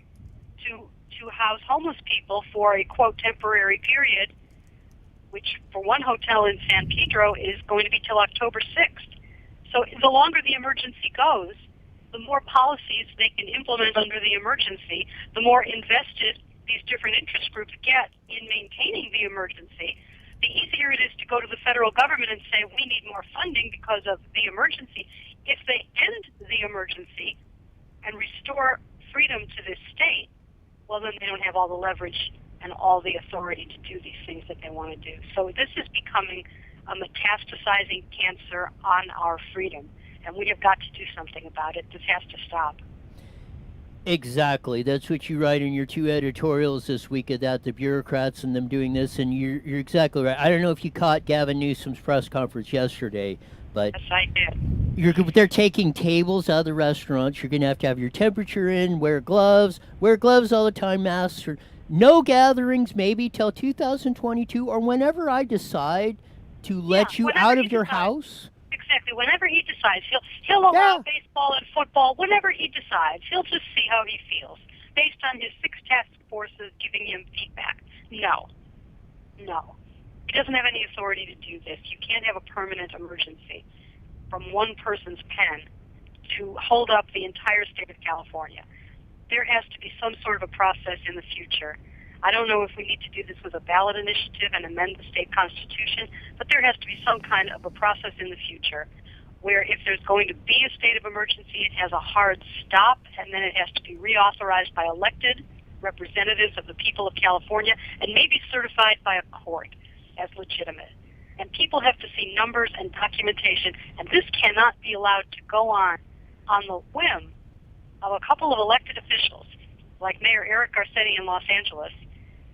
to house homeless people for a, quote, temporary period, which for one hotel in San Pedro is going to be till October 6th. So the longer the emergency goes, the more policies they can implement under the emergency, the more invested these different interest groups get in maintaining the emergency. The easier it is to go to the federal government and say, we need more funding because of the emergency. If they end the emergency and restore freedom to this state, well, then they don't have all the leverage and all the authority to do these things that they want to do. So this is becoming a metastasizing cancer on our freedom, and we have got to do something about it. This has to stop.
Exactly. That's what you write in your 2 editorials this week about the bureaucrats and them doing this, and you're exactly right. I don't know if you caught Gavin Newsom's press conference yesterday, but
Yes, I did.
they're taking tables out of the restaurants. You're going to have your temperature in, wear gloves all the time, masks, or no gatherings maybe till 2022 or whenever I decide to let you out of your house.
Exactly. Whenever he decides, he'll allow baseball and football. Whenever he decides, he'll just see how he feels based on his 6 task forces giving him feedback. No, he doesn't have any authority to do this. You can't have a permanent emergency from one person's pen to hold up the entire state of California. There has to be some sort of a process in the future. I don't know if we need to do this with a ballot initiative and amend the state constitution, but there has to be some kind of a process in the future where if there's going to be a state of emergency, it has a hard stop, and then it has to be reauthorized by elected representatives of the people of California and maybe certified by a court as legitimate. And people have to see numbers and documentation, and this cannot be allowed to go on the whim of a couple of elected officials like Mayor Eric Garcetti in Los Angeles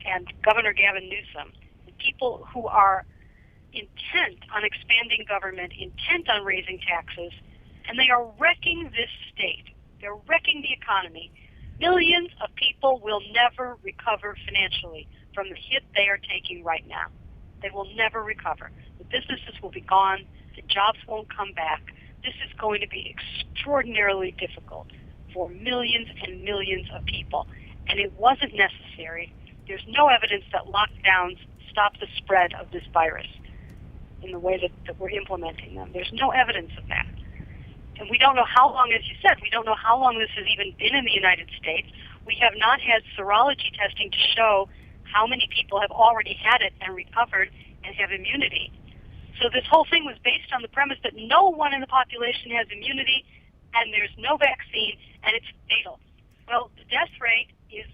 and Governor Gavin Newsom, and people who are intent on expanding government, intent on raising taxes, and they are wrecking this state. They're wrecking the economy. Millions of people will never recover financially from the hit they are taking right now. They will never recover. The businesses will be gone. The jobs won't come back. This is going to be extraordinarily difficult for millions and millions of people. And it wasn't necessary. There's no evidence that lockdowns stop the spread of this virus in the way that we're implementing them. There's no evidence of that. And we don't know how long, as you said, we don't know how long this has even been in the United States. We have not had serology testing to show how many people have already had it and recovered and have immunity. So this whole thing was based on the premise that no one in the population has immunity and there's no vaccine and it's fatal. Well, the death rate is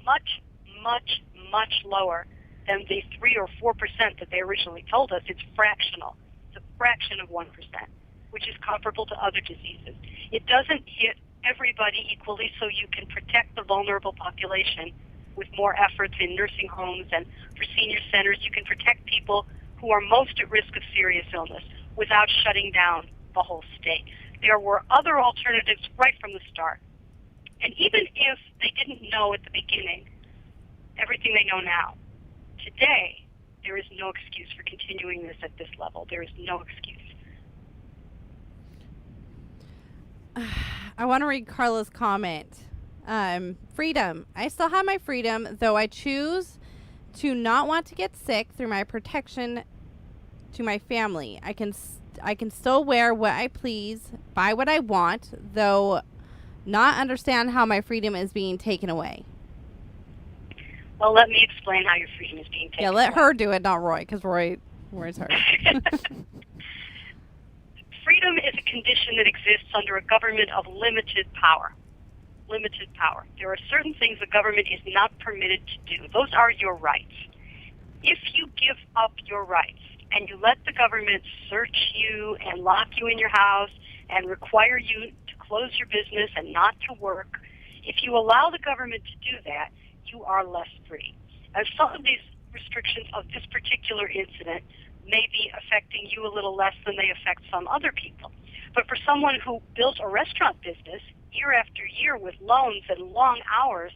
much, much, much lower than the 3 or 4% that they originally told us. It's fractional. It's a fraction of 1%, which is comparable to other diseases. It doesn't hit everybody equally, so you can protect the vulnerable population with more efforts in nursing homes and for senior centers. You can protect people who are most at risk of serious illness without shutting down the whole state. There were other alternatives right from the start. And even if they didn't know at the beginning everything they know now, today there is no excuse for continuing this at this level. There is no excuse.
I want to read Carla's comment. Freedom. I still have my freedom, though I choose to not want to get sick through my protection to my family. I can still wear what I please, buy what I want, though not understand how my freedom is being taken away.
Well, let me explain how your freedom is being taken away.
Yeah, let her do it, not Roy, because Roy's hard.
Freedom is a condition that exists under a government of limited power. Limited power. There are certain things the government is not permitted to do. Those are your rights. If you give up your rights and you let the government search you and lock you in your house and require you to close your business and not to work, if you allow the government to do that, you are less free. And some of these restrictions of this particular incident may be affecting you a little less than they affect some other people. But for someone who built a restaurant business year after year with loans and long hours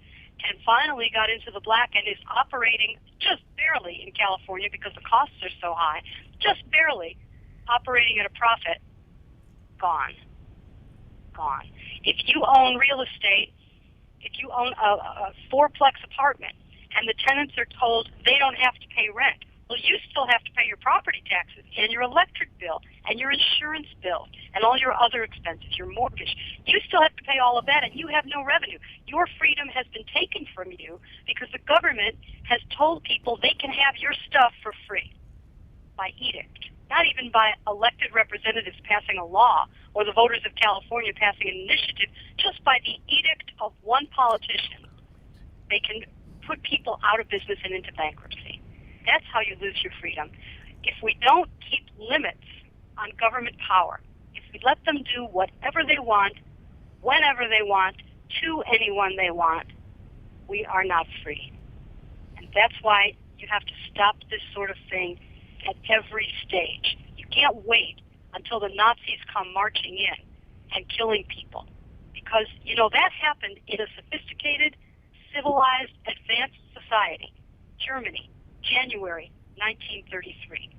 and finally got into the black and is operating just barely in California because the costs are so high, just barely operating at a profit, gone. Gone. If you own real estate, if you own a fourplex apartment and the tenants are told they don't have to pay rent, well, you still have to pay your property taxes and your electric bill and your insurance bill and all your other expenses, your mortgage. You still have to pay all of that, and you have no revenue. Your freedom has been taken from you because the government has told people they can have your stuff for free by edict, not even by elected representatives passing a law or the voters of California passing an initiative, just by the edict of one politician. They can put people out of business and into bankruptcy. That's how you lose your freedom. If we don't keep limits on government power, if we let them do whatever they want, whenever they want, to anyone they want, we are not free. And that's why you have to stop this sort of thing at every stage. You can't wait until the Nazis come marching in and killing people. Because, that happened in a sophisticated, civilized, advanced society. Germany, January 1933.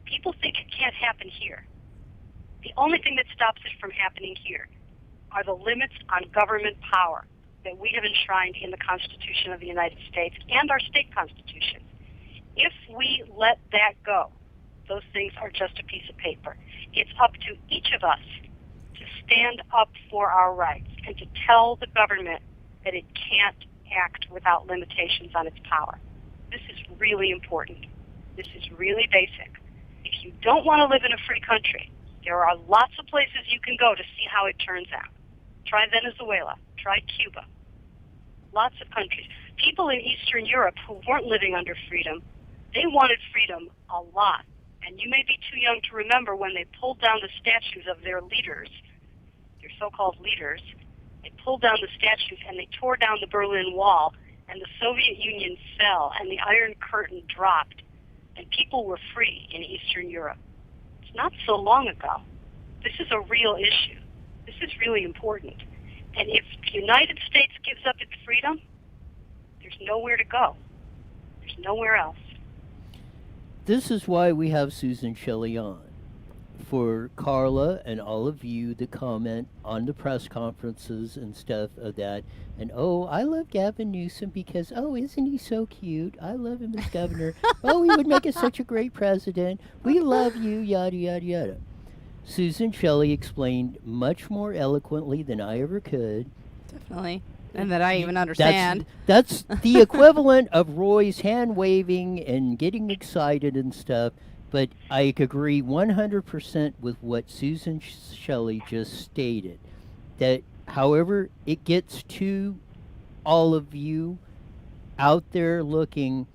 People think it can't happen here. The only thing that stops it from happening here are the limits on government power that we have enshrined in the Constitution of the United States and our state constitutions. If we let that go, those things are just a piece of paper. It's up to each of us to stand up for our rights and to tell the government that it can't act without limitations on its power. This is really important. This is really basic. If you don't want to live in a free country, there are lots of places you can go to see how it turns out. Try Venezuela. Try Cuba. Lots of countries. People in Eastern Europe who weren't living under freedom, they wanted freedom a lot. And you may be too young to remember when they pulled down the statues of their leaders, their so-called leaders. They pulled down the statues and they tore down the Berlin Wall, and the Soviet Union fell, and the Iron Curtain dropped, and people were free in Eastern Europe. It's not so long ago. This is a real issue. This is really important. And if the United States gives up its freedom, there's nowhere to go. There's nowhere else.
This is why we have Susan Shelley on. For Carla and all of you that comment on the press conferences and stuff of that. And, I love Gavin Newsom because, isn't he so cute? I love him as governor. He would make us such a great president. We love you, yada, yada, yada. Susan Shelley explained much more eloquently than I ever could.
Definitely. And that I even understand.
That's the equivalent of Roy's hand waving and getting excited and stuff. But I agree 100% with what Susan Shelley just stated. That however it gets to all of you out there looking,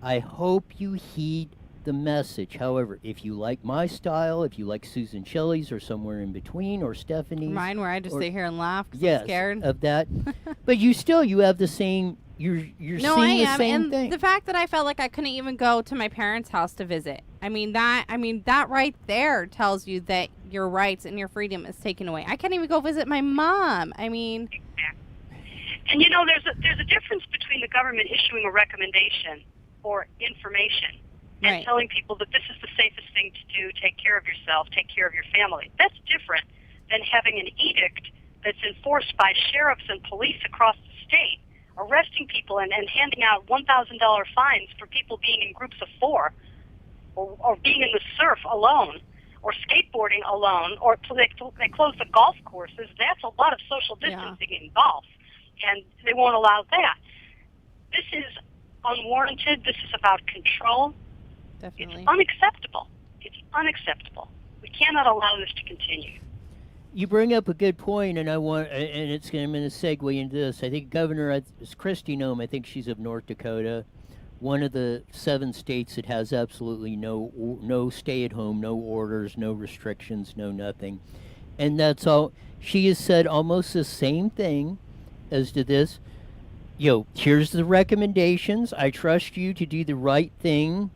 I hope you heed the message. However, if you like my style, if you like Susan Shelley's or somewhere in between, or Stephanie's.
Mine, where I just sit here and laugh because
yes,
I'm scared.
Of that. But you have the same, you're
no,
seeing
I am.
the same
and
thing.
The fact that I felt like I couldn't even go to my parents' house to visit. That right there tells you that your rights and your freedom is taken away. I can't even go visit my mom.
And there's a difference between the government issuing a recommendation or information and telling people that this is the safest thing to do, take care of yourself, take care of your family. That's different than having an edict that's enforced by sheriffs and police across the state, arresting people and handing out $1,000 fines for people being in groups of 4, or being in the surf alone, or skateboarding alone, or they close the golf courses. That's a lot of social distancing in golf, and they won't allow that. This is unwarranted. This is about control.
Definitely.
It's unacceptable. It's unacceptable. We cannot allow this to continue.
You bring up a good point, and I'm going to segue into this. I think Governor is Kristi Noem. I think she's of North Dakota, one of the 7 states that has absolutely no stay-at-home, no orders, no restrictions, no nothing, and that's all. She has said almost the same thing as to this. Here's the recommendations. I trust you to do the right thing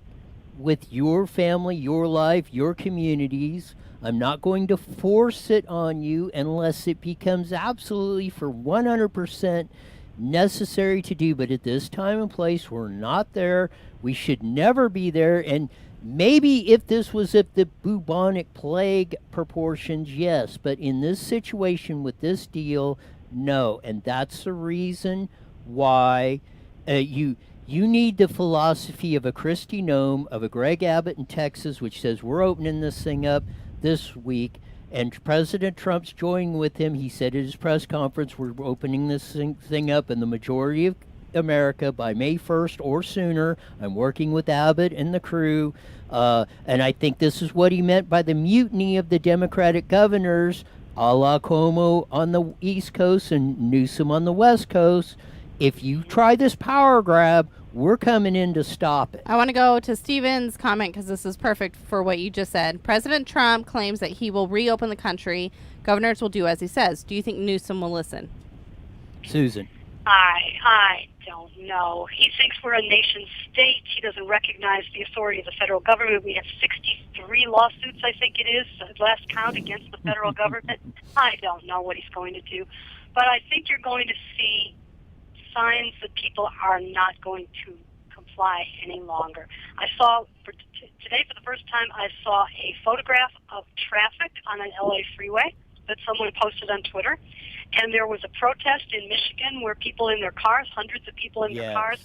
with your family, your life, your communities. I'm not going to force it on you unless it becomes absolutely for 100% necessary to do. But at this time and place, we're not there. We should never be there. And maybe if this was the bubonic plague proportions, yes. But in this situation with this deal, no. And that's the reason why you need the philosophy of a Kristi Noem, of a Greg Abbott in Texas, which says we're opening this thing up this week, and President Trump's joining with him. He said at his press conference, we're opening this thing up in the majority of America by May 1st or sooner. I'm working with Abbott and the crew, and I think this is what he meant by the mutiny of the Democratic governors, a la Cuomo on the East Coast and Newsom on the West Coast. If you try this power grab, we're coming in to stop it.
I want to go to Steven's comment because this is perfect for what you just said. President Trump claims that he will reopen the country. Governors will do as he says. Do you think Newsom will listen?
Susan.
I don't know. He thinks we're a nation state. He doesn't recognize the authority of the federal government. We have 63 lawsuits, I think it is, at last count, against the federal government. I don't know what he's going to do. But I think you're going to see signs that people are not going to comply any longer. I saw, today for the first time, I saw a photograph of traffic on an LA freeway that someone posted on Twitter. And there was a protest in Michigan where people in their cars, hundreds of people in their cars,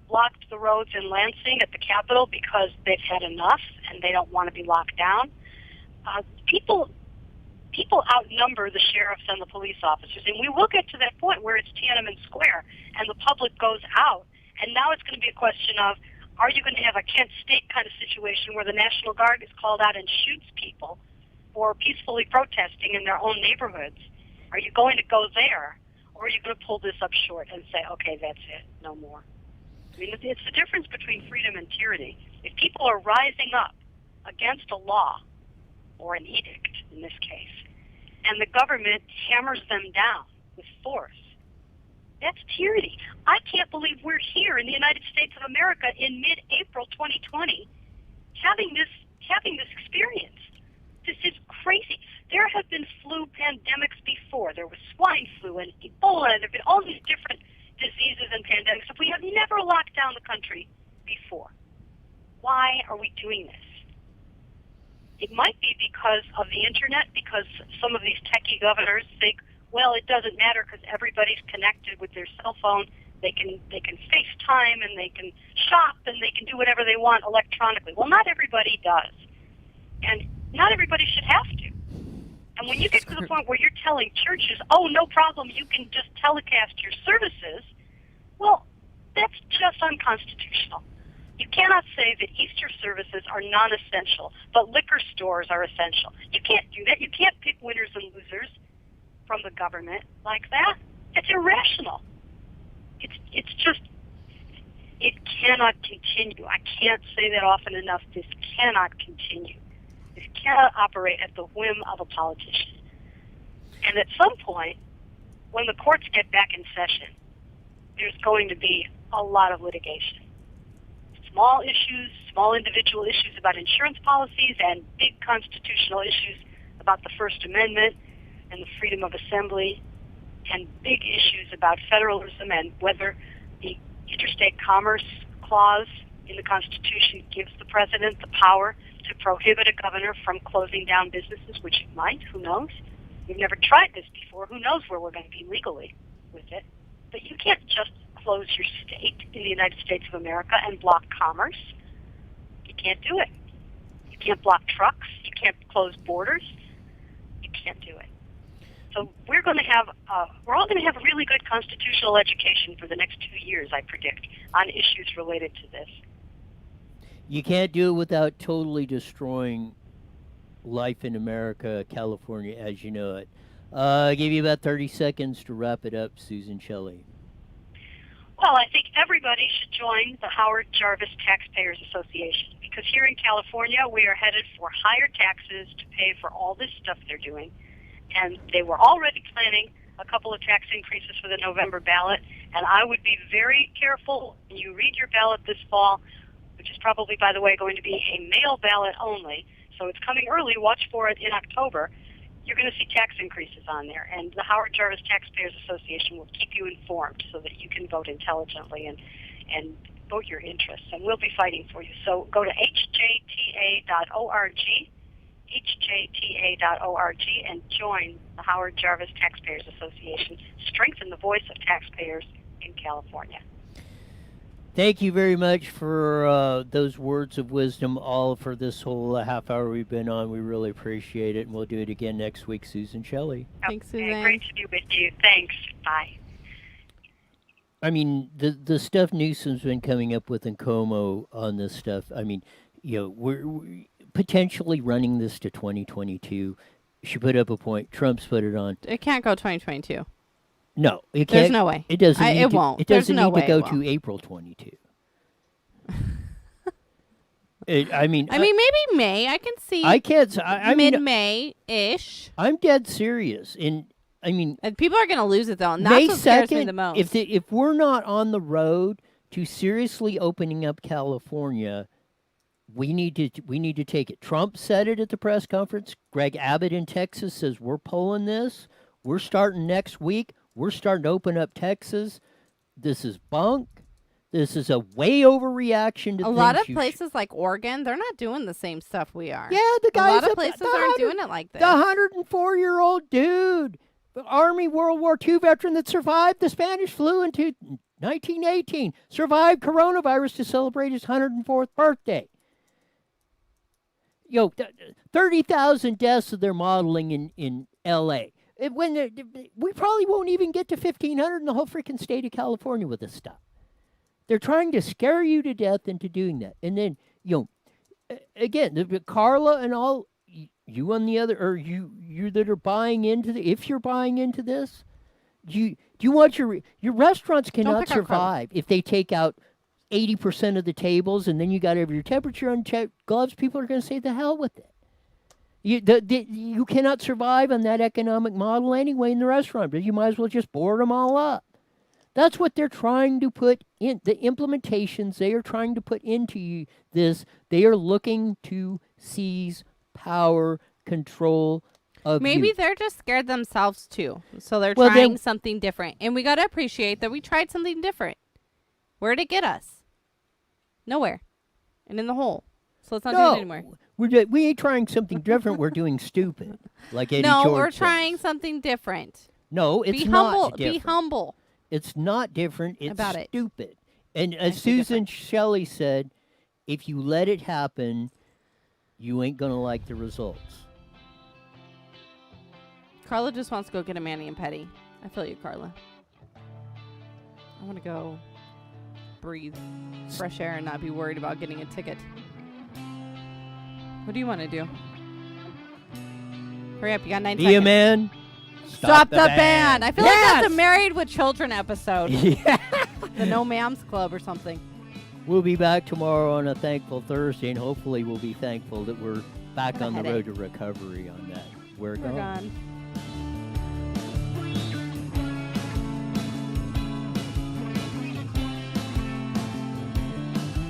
blocked the roads in Lansing at the Capitol because they've had enough and they don't want to be locked down. People outnumber the sheriffs and the police officers, and we will get to that point where it's Tiananmen Square and the public goes out. And now it's going to be a question of, are you going to have a Kent State kind of situation where the National Guard is called out and shoots people for peacefully protesting in their own neighborhoods? Are you going to go there, or are you going to pull this up short and say, okay, that's it, no more? I mean, it's the difference between freedom and tyranny. If people are rising up against a law, or an edict in this case, and the government hammers them down with force, that's tyranny. I can't believe we're here in the United States of America in mid-April 2020 having this experience. This is crazy. There have been flu pandemics before. There was swine flu and Ebola. There have been all these different diseases and pandemics. But we have never locked down the country before. Why are we doing this? It might be because of the internet, because some of these techie governors think, well, it doesn't matter because everybody's connected with their cell phone. They can FaceTime and they can shop and they can do whatever they want electronically. Well, not everybody does. And not everybody should have to. And when you get to the point where you're telling churches, oh, no problem, you can just telecast your services, well, that's just unconstitutional. You cannot say that Easter services are non-essential, but liquor stores are essential. You can't do that. You can't pick winners and losers from the government like that. It's irrational. It's just, it cannot continue. I can't say that often enough. This cannot continue. This cannot operate at the whim of a politician. And at some point, when the courts get back in session, there's going to be a lot of litigation. Small issues, small individual issues about insurance policies, and big constitutional issues about the First Amendment and the freedom of assembly, and big issues about federalism and whether the interstate commerce clause in the Constitution gives the president the power to prohibit a governor from closing down businesses, which it might, who knows? We've never tried this before. Who knows where we're going to be legally with it? But you can't just close your state in the United States of America and block commerce. You can't do it. You can't block trucks. You can't close borders. You can't do it. So we're all going to have a really good constitutional education for the next 2 years, I predict, on issues related to this.
You can't do it without totally destroying life in America, California, as you know it. I'll give you about 30 seconds to wrap it up, Susan Shelley.
Well, I think everybody should join the Howard Jarvis Taxpayers Association, because here in California, we are headed for higher taxes to pay for all this stuff they're doing. And they were already planning a couple of tax increases for the November ballot. And I would be very careful when you read your ballot this fall, which is probably, by the way, going to be a mail ballot only. So it's coming early. Watch for it in October. You're going to see tax increases on there. And the Howard Jarvis Taxpayers Association will keep you informed so that you can vote intelligently and vote your interests. And we'll be fighting for you. So go to hjta.org, hjta.org, and join the Howard Jarvis Taxpayers Association. Strengthen the voice of taxpayers in California.
Thank you very much for those words of wisdom, all for this whole half hour we've been on. We really appreciate it, and we'll do it again next week. Susan Shelley.
Thanks, Susan.
Great to be with you. Thanks. Bye.
I mean, the stuff Newsom's been coming up with in Como on this stuff, I mean, you know, we're potentially running this to 2022. She put up a point. Trump's put it on.
It can't go 2022.
No, it can't.
There's no way.
It doesn't.
It won't.
It doesn't
There's no
need to
way
go
it
to
won't.
April 22. I mean,
maybe May. I can see.
I can't. I mean,
mid-May-ish.
I'm dead serious. And I mean,
And people are going to lose it, though, and that's
May
what scares
2nd,
me the most.
if we're not on the road to seriously opening up California, we need to take it. Trump said it at the press conference. Greg Abbott in Texas says we're pulling this. We're starting next week. We're starting to open up Texas. This is bunk. This is a way overreaction to
a lot of places like Oregon, they're not doing the same stuff we are.
Yeah, the guys.
A lot of places aren't doing it like this.
The 104-year-old dude, Army World War II veteran that survived the Spanish flu in 1918, survived coronavirus to celebrate his 104th birthday. 30,000 deaths that they're modeling in L.A. We probably won't even get to 1,500 in the whole freaking state of California with this stuff. They're trying to scare you to death into doing that. And then, again, Carla and all, you on the other, or you that are buying into if you're buying into this, do you want your restaurants cannot survive if they take out 80% of the tables and then you got to have your temperature unchecked gloves. People are going to say the hell with it. You cannot survive on that economic model anyway in the restaurant, but you might as well just board them all up. That's what they're trying to put in, the implementations they are trying to put into this. They are looking to seize power, control of
Maybe
you.
they're just scared themselves too. So they're trying something different. And we got to appreciate that we tried something different. Where'd it get us? Nowhere. And in the hole. So let's not do it anymore.
We ain't trying something different. We're doing stupid. Like Eddie
No,
George
we're
says.
trying something different.
No, it's
be
not
humble.
different.
Be humble.
It's not different. It's
about
stupid. And as Susan Shelley said, if you let it happen, you ain't going to like the results.
Carla just wants to go get a Manny and Petty. I feel you, Carla. I want to go breathe fresh air and not be worried about getting a ticket. What do you want to do? Hurry up, you got 9 seconds.
Be a man.
Stop the ban. I feel like
Yes!
that's a Married with Children episode.
Yeah.
The No Ma'ams Club or something.
We'll be back tomorrow on a Thankful Thursday, and hopefully we'll be thankful that we're back on the road to recovery on that. We're gone.